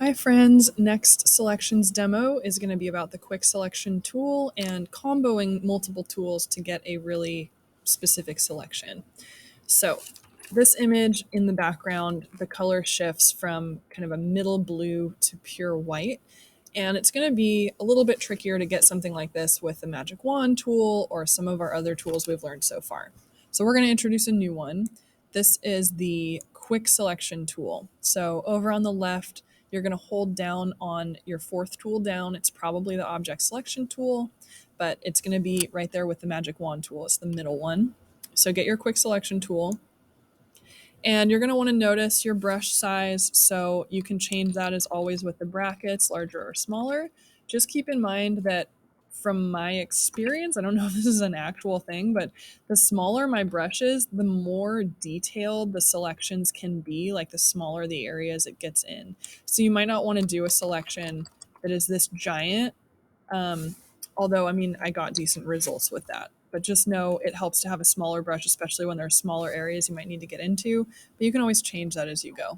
Hi friends, next selections demo is going to be about the quick selection tool and comboing multiple tools to get a really specific selection. So this image in the background, the color shifts from kind of a middle blue to pure white. And it's going to be a little bit trickier to get something like this with the magic wand tool or some of our other tools we've learned so far. So we're going to introduce a new one. This is the quick selection tool. So over on the left, you're going to hold down on your fourth tool down. It's probably the object selection tool, but it's going to be right there with the magic wand tool. It's the middle one. So get your quick selection tool. And you're going to want to notice your brush size. So you can change that as always with the brackets, larger or smaller. Just keep in mind that from my experience, I don't know if this is an actual thing, but the smaller my brush is, the more detailed the selections can be, like the smaller the areas it gets in. So you might not want to do a selection that is this giant. Although, I mean, I got decent results with that. But just know it helps to have a smaller brush, especially when there are smaller areas you might need to get into. But you can always change that as you go.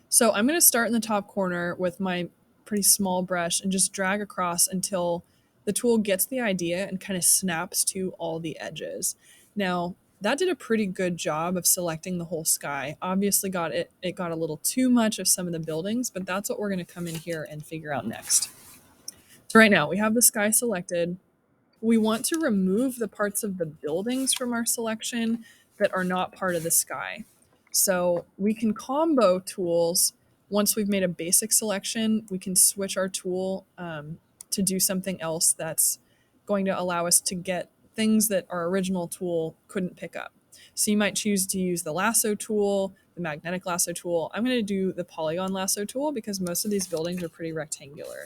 So I'm going to start in the top corner with my pretty small brush and just drag across until the tool gets the idea and kind of snaps to all the edges. Now, that did a pretty good job of selecting the whole sky. Obviously it got a little too much of some of the buildings, but that's what we're going to come in here and figure out next. So right now we have the sky selected. We want to remove the parts of the buildings from our selection that are not part of the sky. So we can combo tools. Once we've made a basic selection, we can switch our tool to do something else that's going to allow us to get things that our original tool couldn't pick up. So you might choose to use the lasso tool, the magnetic lasso tool. I'm going to do the polygon lasso tool because most of these buildings are pretty rectangular.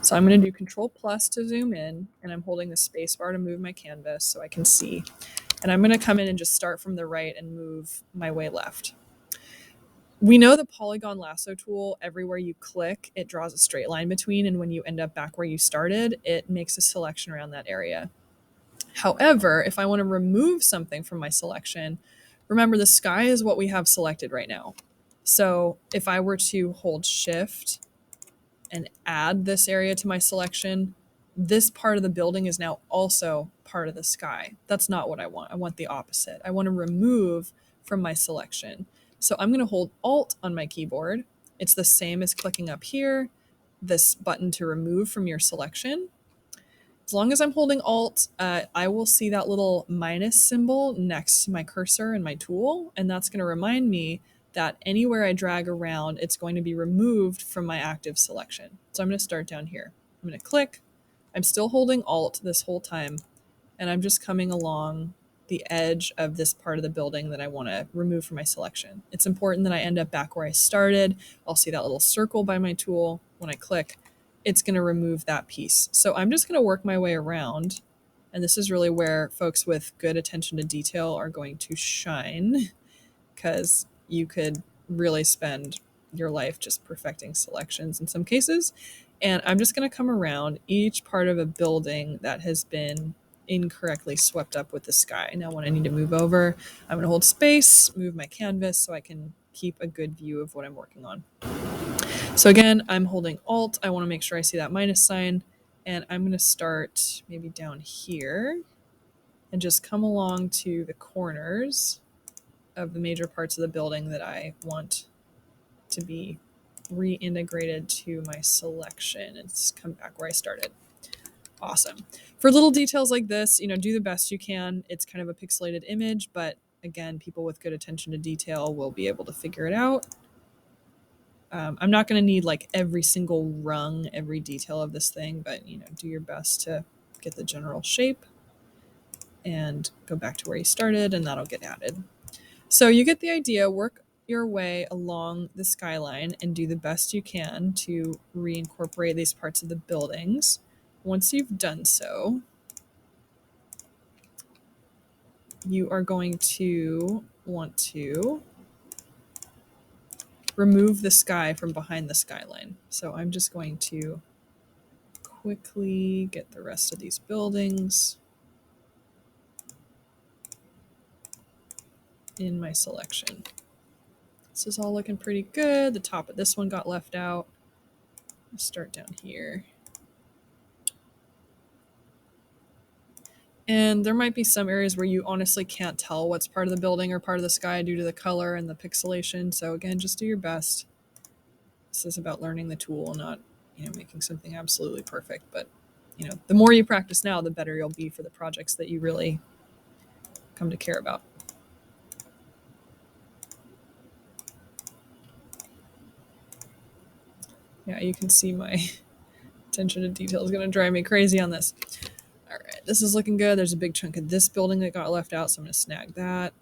So I'm going to do Control Plus to zoom in, and I'm holding the space bar to move my canvas so I can see. And I'm going to come in and just start from the right and move my way left. We know the Polygon Lasso tool, everywhere you click, it draws a straight line between, and when you end up back where you started, it makes a selection around that area. However, if I want to remove something from my selection, remember the sky is what we have selected right now. So if I were to hold Shift and add this area to my selection, this part of the building is now also part of the sky. That's not what I want. I want the opposite. I want to remove from my selection. So I'm going to hold Alt on my keyboard. It's the same as clicking up here, this button to remove from your selection. As long as I'm holding Alt, I will see that little minus symbol next to my cursor and my tool, and that's going to remind me that anywhere I drag around, it's going to be removed from my active selection. So I'm going to start down here. I'm going to click. I'm still holding Alt this whole time, and I'm just coming along the edge of this part of the building that I want to remove from my selection. It's important that I end up back where I started. I'll see that little circle by my tool. When I click, it's going to remove that piece. So I'm just going to work my way around. And this is really where folks with good attention to detail are going to shine, because you could really spend your life just perfecting selections in some cases. And I'm just going to come around each part of a building that has been incorrectly swept up with the sky. Now, when I need to move over, I'm going to hold space, move my canvas so I can keep a good view of what I'm working on. So again, I'm holding Alt. I want to make sure I see that minus sign. And I'm going to start maybe down here and just come along to the corners of the major parts of the building that I want to be reintegrated to my selection and come back where I started. Awesome. For little details like this, do the best you can. It's kind of a pixelated image, but again, people with good attention to detail will be able to figure it out. I'm not going to need like every single rung, every detail of this thing, but do your best to get the general shape and go back to where you started, and that'll get added. So you get the idea. Work your way along the skyline and do the best you can to reincorporate these parts of the buildings. Once you've done so, you are going to want to remove the sky from behind the skyline. So I'm just going to quickly get the rest of these buildings in my selection. This is all looking pretty good. The top of this one got left out. Let's start down here. And there might be some areas where you honestly can't tell what's part of the building or part of the sky due to the color and the pixelation. So again, just do your best. This is about learning the tool, not, making something absolutely perfect. But, the more you practice now, the better you'll be for the projects that you really come to care about. Yeah, you can see my attention to detail is going to drive me crazy on this. All right, this is looking good. There's a big chunk of this building that got left out, so I'm going to snag that.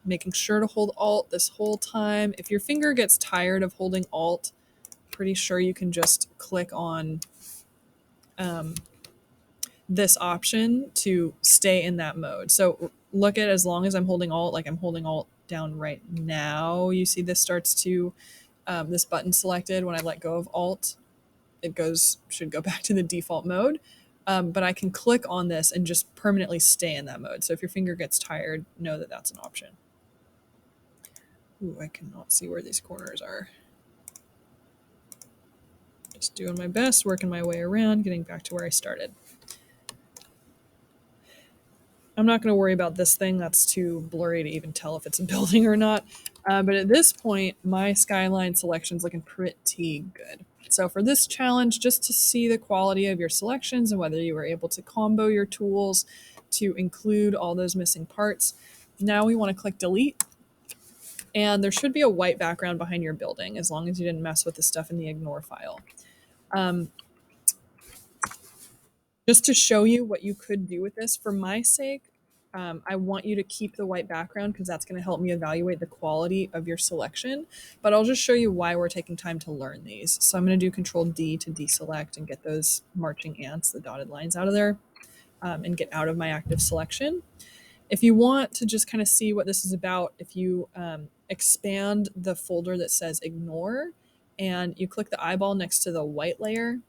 Making sure to hold Alt this whole time. If your finger gets tired of holding Alt, pretty sure you can just click on this option to stay in that mode. So look at, as long as I'm holding Alt, like I'm holding Alt down right now, you see this starts to, this button selected. When I let go of Alt, it should go back to the default mode. But I can click on this and just permanently stay in that mode. So if your finger gets tired, know that that's an option. Ooh, I cannot see where these corners are. Just doing my best, working my way around, getting back to where I started. I'm not going to worry about this thing. That's too blurry to even tell if it's a building or not. But at this point, my skyline selection's looking pretty good. So for this challenge, just to see the quality of your selections and whether you were able to combo your tools to include all those missing parts, now we want to click delete. And there should be a white background behind your building, as long as you didn't mess with the stuff in the ignore file. Just to show you what you could do with this, for my sake, I want you to keep the white background because that's going to help me evaluate the quality of your selection. But I'll just show you why we're taking time to learn these. So I'm going to do Control D to deselect and get those marching ants, the dotted lines, out of there, and get out of my active selection. If you want to just kind of see what this is about, if you expand the folder that says ignore and you click the eyeball next to the white layer,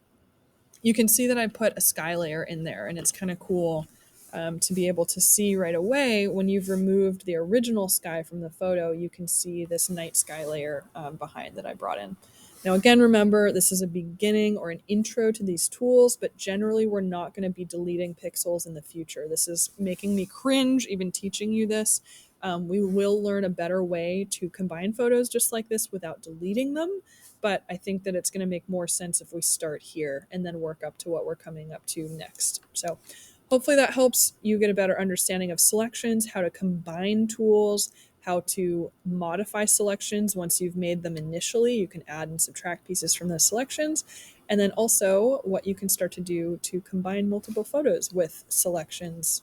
you can see that I put a sky layer in there, and it's kind of cool to be able to see right away when you've removed the original sky from the photo. You can see this night sky layer behind that I brought in. Now, again, remember, this is a beginning or an intro to these tools, but generally we're not going to be deleting pixels in the future. This is making me cringe even teaching you this. We will learn a better way to combine photos just like this without deleting them. But I think that it's going to make more sense if we start here and then work up to what we're coming up to next. So hopefully that helps you get a better understanding of selections, how to combine tools, how to modify selections once you've made them initially. You can add and subtract pieces from those selections. And then also what you can start to do to combine multiple photos with selections